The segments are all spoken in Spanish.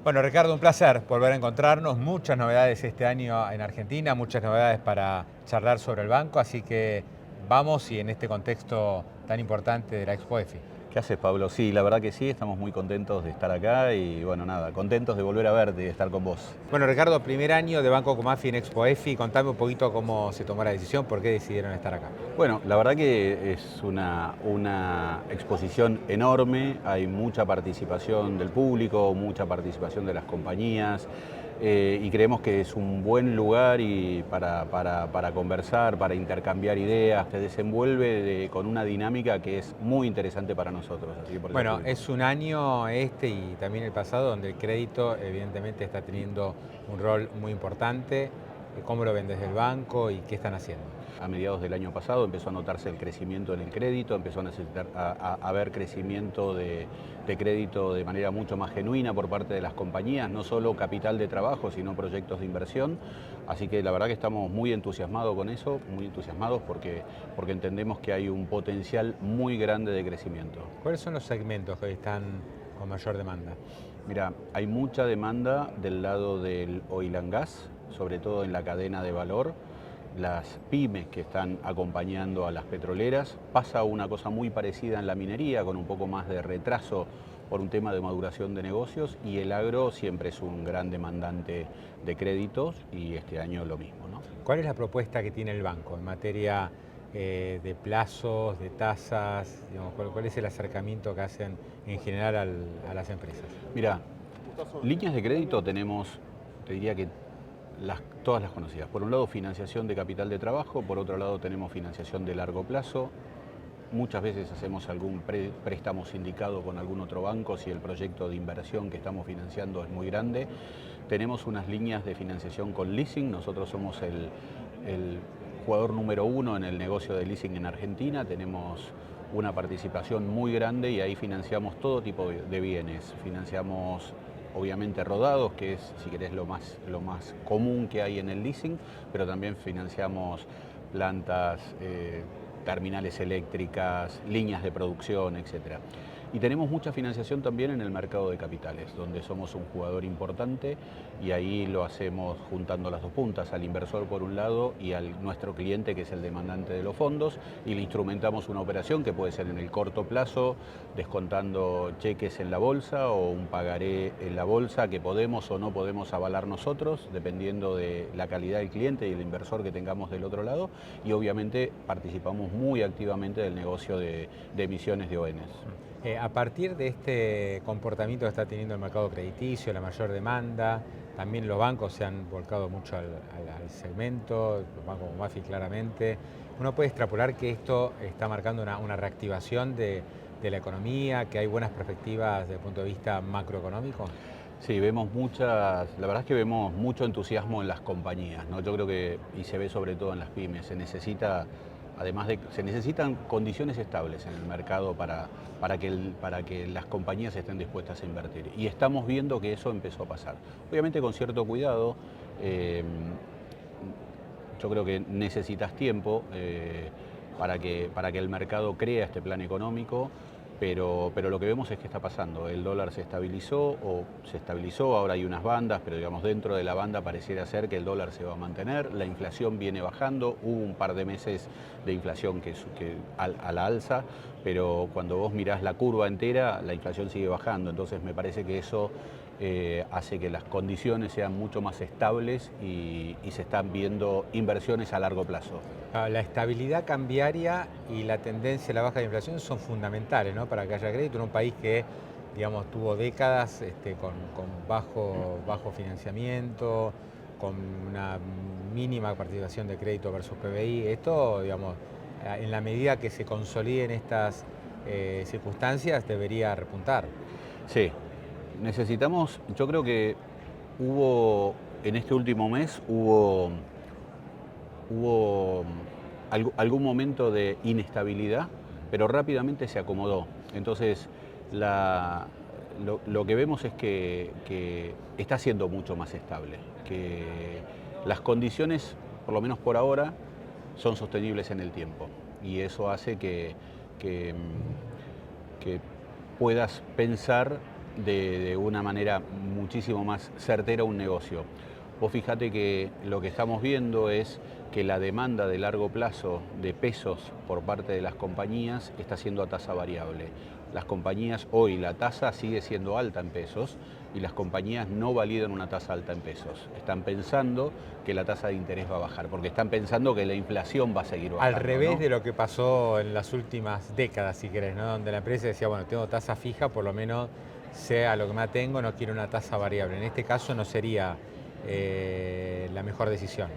Bueno, Ricardo, un placer volver a encontrarnos. Muchas novedades este año en Argentina, muchas novedades para charlar sobre el banco, así que vamos y en este contexto tan importante de la Expo EFI. ¿Qué haces, Pablo? Sí, la verdad que sí, estamos muy contentos de estar acá y bueno, nada, contentos de volver a verte y de estar con vos. Bueno, Ricardo, primer año de Banco Comafi en Expo EFI. Contame un poquito cómo se tomó la decisión, por qué decidieron estar acá. Bueno, la verdad que es una exposición enorme, hay mucha participación del público, mucha participación de las compañías y creemos que es un buen lugar para conversar, para intercambiar ideas, se desenvuelve con una dinámica que es muy interesante para nosotros. Así que por eso Bueno, estuvimos. es un año este y también el pasado donde el crédito evidentemente está teniendo un rol muy importante. ¿Cómo lo ven desde el banco y qué están haciendo? A mediados del año pasado empezó a notarse el crecimiento en el crédito, empezó a haber crecimiento de crédito de manera mucho más genuina por parte de las compañías, no solo capital de trabajo, sino proyectos de inversión. Así que la verdad que estamos muy entusiasmados con eso, muy entusiasmados porque entendemos que hay un potencial muy grande de crecimiento. ¿Cuáles son los segmentos que hoy están con mayor demanda? Mira, hay mucha demanda del lado del oil and gas, sobre todo en la cadena de valor. Las pymes que están acompañando a las petroleras. Pasa una cosa muy parecida en la minería, con un poco más de retraso por un tema de maduración de negocios, y el agro siempre es un gran demandante de créditos y este año lo mismo, ¿no? ¿Cuál es la propuesta que tiene el banco en materia de plazos, de tasas? Digamos, ¿cuál es el acercamiento que hacen en general a las empresas? Mira, líneas de crédito tenemos, te diría que todas las conocidas. Por un lado, financiación de capital de trabajo, por otro lado tenemos financiación de largo plazo. Muchas veces hacemos algún préstamo sindicado con algún otro banco si el proyecto de inversión que estamos financiando es muy grande. Tenemos unas líneas de financiación con leasing. Nosotros somos el jugador número uno en el negocio de leasing en Argentina. Tenemos una participación muy grande y ahí financiamos todo tipo de bienes. Financiamos obviamente rodados, que es, si querés, lo más común que hay en el leasing, pero también financiamos plantas, terminales eléctricas, líneas de producción, etcétera. Y tenemos mucha financiación también en el mercado de capitales, donde somos un jugador importante y ahí lo hacemos juntando las dos puntas, al inversor por un lado y a nuestro cliente, que es el demandante de los fondos, y le instrumentamos una operación que puede ser en el corto plazo, descontando cheques en la bolsa o un pagaré en la bolsa que podemos o no podemos avalar nosotros, dependiendo de la calidad del cliente y el inversor que tengamos del otro lado, y obviamente participamos muy activamente del negocio de emisiones de ONs. A partir de este comportamiento que está teniendo el mercado crediticio, la mayor demanda, también los bancos se han volcado mucho al segmento, los bancos como AFI claramente. Uno puede extrapolar que esto está marcando una reactivación de la economía, que hay buenas perspectivas desde el punto de vista macroeconómico. Sí, la verdad es que vemos mucho entusiasmo en las compañías, ¿no? Yo creo que, y se ve sobre todo en las pymes, se necesitan condiciones estables en el mercado para que las compañías estén dispuestas a invertir. Y estamos viendo que eso empezó a pasar. Obviamente con cierto cuidado, yo creo que necesitas tiempo para que el mercado crea este plan económico. Pero lo que vemos es que está pasando. El dólar se estabilizó, ahora hay unas bandas, pero digamos dentro de la banda pareciera ser que el dólar se va a mantener, la inflación viene bajando, hubo un par de meses de inflación a la alza, pero cuando vos mirás la curva entera, la inflación sigue bajando, entonces me parece que eso hace que las condiciones sean mucho más estables y se están viendo inversiones a largo plazo. La estabilidad cambiaria y la tendencia a la baja de inflación son fundamentales, ¿no?, para que haya crédito en un país que, digamos, tuvo décadas con bajo financiamiento, con una mínima participación de crédito versus PBI. Esto, digamos, en la medida que se consoliden estas circunstancias, debería repuntar. Sí, yo creo que en este último mes hubo algún momento de inestabilidad, pero rápidamente se acomodó. Entonces, lo que vemos es que está siendo mucho más estable, que las condiciones, por lo menos por ahora, son sostenibles en el tiempo. Y eso hace que puedas pensar de una manera muchísimo más certera un negocio. Vos fíjate que lo que estamos viendo es que la demanda de largo plazo de pesos por parte de las compañías está siendo a tasa variable. Las compañías hoy, la tasa sigue siendo alta en pesos y las compañías no validan una tasa alta en pesos. Están pensando que la tasa de interés va a bajar, porque están pensando que la inflación va a seguir bajando. Al revés, ¿no? de lo que pasó en las últimas décadas, si querés, ¿no? Donde la empresa decía, bueno, tengo tasa fija, por lo menos sé a lo que me atengo, no quiero una tasa variable. En este caso no sería la mejor decisión.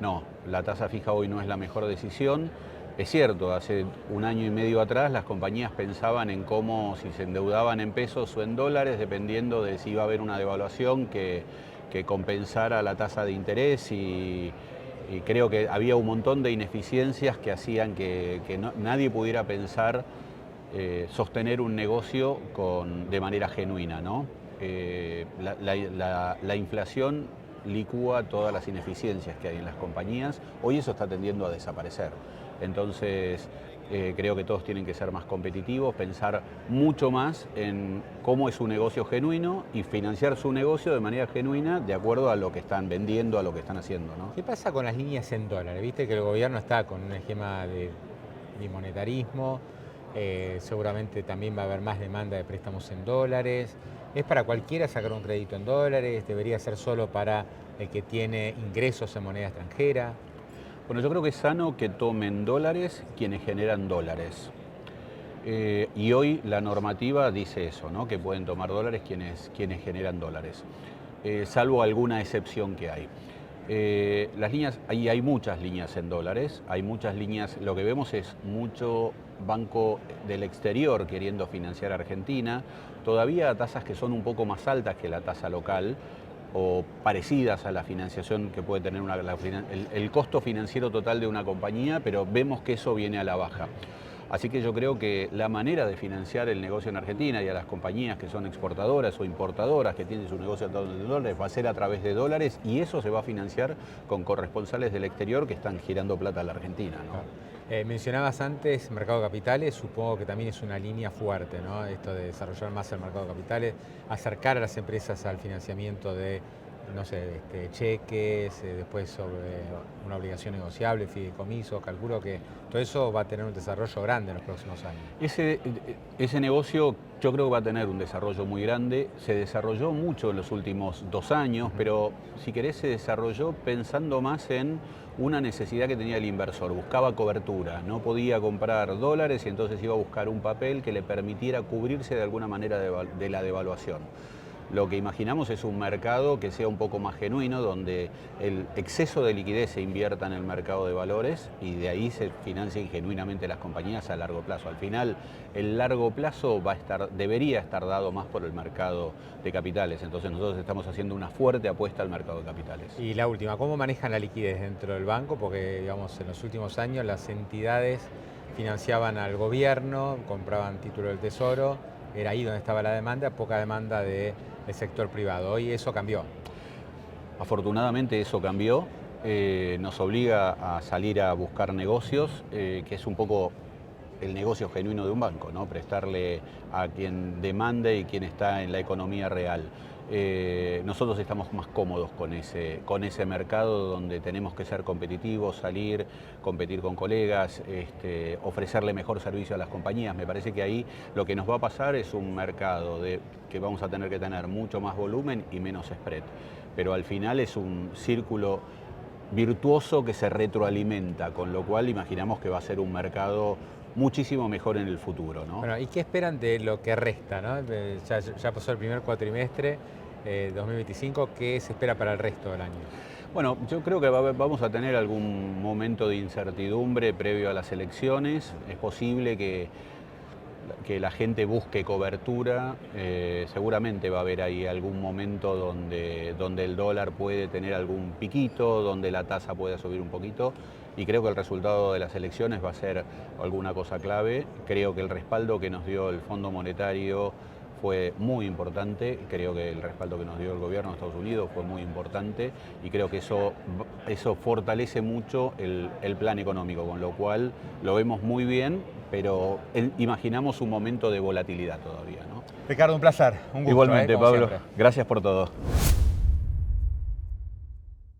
No, la tasa fija hoy no es la mejor decisión. Es cierto, hace un año y medio atrás las compañías pensaban en cómo, si se endeudaban en pesos o en dólares, dependiendo de si iba a haber una devaluación que compensara la tasa de interés, y creo que había un montón de ineficiencias que hacían que nadie pudiera pensar sostener un negocio de manera genuina, ¿no? La inflación licúa todas las ineficiencias que hay en las compañías. Hoy eso está tendiendo a desaparecer. Entonces, creo que todos tienen que ser más competitivos, pensar mucho más en cómo es su negocio genuino y financiar su negocio de manera genuina de acuerdo a lo que están vendiendo, a lo que están haciendo, ¿no? ¿Qué pasa con las líneas en dólares? Viste que el gobierno está con un esquema de bimonetarismo, seguramente también va a haber más demanda de préstamos en dólares. ¿Es para cualquiera sacar un crédito en dólares? ¿Debería ser solo para el que tiene ingresos en moneda extranjera? Bueno, yo creo que es sano que tomen dólares quienes generan dólares. Y hoy la normativa dice eso, ¿no? Que pueden tomar dólares quienes generan dólares, salvo alguna excepción que hay. Las líneas, hay muchas líneas en dólares, hay muchas líneas, lo que vemos es mucho banco del exterior queriendo financiar a Argentina, todavía a tasas que son un poco más altas que la tasa local, o parecidas a la financiación que puede tener el costo financiero total de una compañía, pero vemos que eso viene a la baja. Así que yo creo que la manera de financiar el negocio en Argentina y a las compañías que son exportadoras o importadoras que tienen su negocio en dólares va a ser a través de dólares, y eso se va a financiar con corresponsales del exterior que están girando plata a la Argentina, ¿no? Mencionabas antes mercado de capitales, supongo que también es una línea fuerte, ¿no? Esto de desarrollar más el mercado de capitales, acercar a las empresas al financiamiento de, no sé, cheques, después sobre una obligación negociable, fideicomisos. Calculo que todo eso va a tener un desarrollo grande en los próximos años. Ese negocio yo creo que va a tener un desarrollo muy grande. Se desarrolló mucho en los últimos 2 años, pero si querés se desarrolló pensando más en una necesidad que tenía el inversor. Buscaba cobertura, no podía comprar dólares y entonces iba a buscar un papel que le permitiera cubrirse de alguna manera de la devaluación. Lo que imaginamos es un mercado que sea un poco más genuino, donde el exceso de liquidez se invierta en el mercado de valores y de ahí se financien genuinamente las compañías a largo plazo. Al final, el largo plazo debería estar dado más por el mercado de capitales. Entonces nosotros estamos haciendo una fuerte apuesta al mercado de capitales. Y la última, ¿cómo manejan la liquidez dentro del banco? Porque, digamos, en los últimos años las entidades financiaban al gobierno, compraban títulos del Tesoro, era ahí donde estaba la demanda, poca demanda del sector privado. Hoy eso cambió. Afortunadamente eso cambió, nos obliga a salir a buscar negocios, que es un poco el negocio genuino de un banco, ¿no? Prestarle a quien demande y quien está en la economía real. Nosotros estamos más cómodos con ese mercado donde tenemos que ser competitivos, salir, competir con colegas, ofrecerle mejor servicio a las compañías. Me parece que ahí lo que nos va a pasar es un mercado que vamos a tener que tener mucho más volumen y menos spread. Pero al final es un círculo virtuoso que se retroalimenta, con lo cual imaginamos que va a ser un mercado muchísimo mejor en el futuro, ¿no? Bueno, ¿y qué esperan de lo que resta, ¿no? Ya pasó el primer cuatrimestre 2025, ¿qué se espera para el resto del año? Bueno, yo creo que vamos a tener algún momento de incertidumbre previo a las elecciones. Es posible que la gente busque cobertura, seguramente va a haber ahí algún momento donde el dólar puede tener algún piquito, donde la tasa pueda subir un poquito, y creo que el resultado de las elecciones va a ser alguna cosa clave. Creo que el respaldo que nos dio el Fondo Monetario fue muy importante. Creo que el respaldo que nos dio el gobierno de Estados Unidos fue muy importante y creo que eso fortalece mucho el plan económico, con lo cual lo vemos muy bien, pero imaginamos un momento de volatilidad todavía, ¿no? Ricardo, un placer, un gusto. Igualmente, Como Pablo, siempre. gracias por todo.